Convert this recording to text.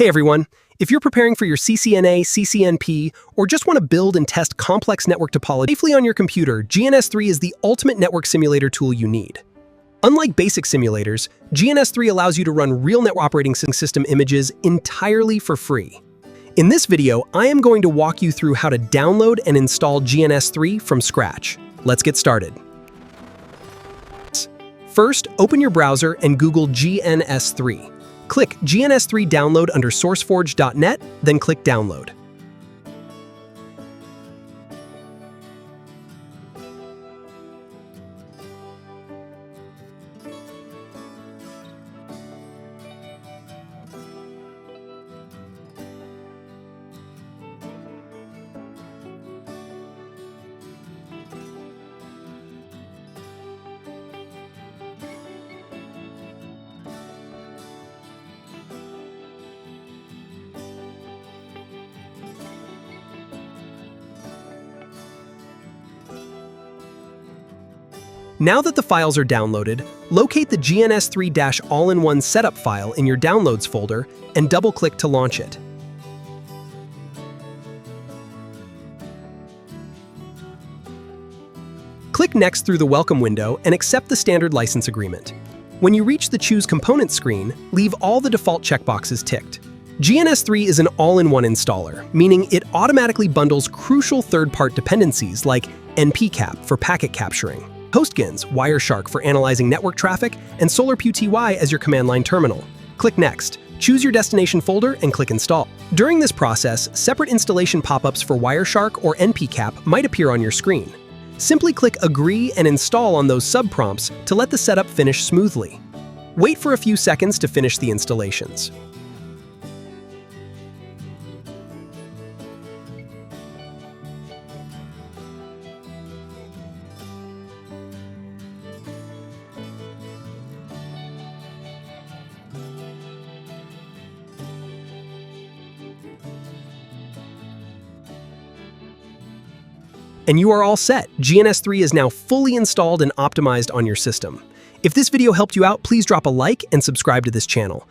Hey everyone, if you're preparing for your CCNA, CCNP, or just want to build and test complex network topology safely on your computer, GNS3 is the ultimate network simulator tool you need. Unlike basic simulators, GNS3 allows you to run real network operating system images entirely for free. In this video, I am going to walk you through how to download and install GNS3 from scratch. Let's get started. First, open your browser and Google GNS3. Click GNS3 Download under sourceforge.net, then click Download. Now that the files are downloaded, locate the GNS3 all-in-one setup file in your Downloads folder and double-click to launch it. Click Next through the Welcome window and accept the standard license agreement. When you reach the Choose Component screen, leave all the default checkboxes ticked. GNS3 is an all-in-one installer, meaning it automatically bundles crucial third-part dependencies like NPCap for packet capturing, HostGNS, Wireshark for analyzing network traffic, and SolarPuTY as your command line terminal. Click Next, choose your destination folder, and click Install. During this process, separate installation pop-ups for Wireshark or NPCap might appear on your screen. Simply click Agree and Install on those subprompts to let the setup finish smoothly. Wait for a few seconds to finish the installations. And you are all set. GNS3 is now fully installed and optimized on your system. If this video helped you out, please drop a like and subscribe to this channel.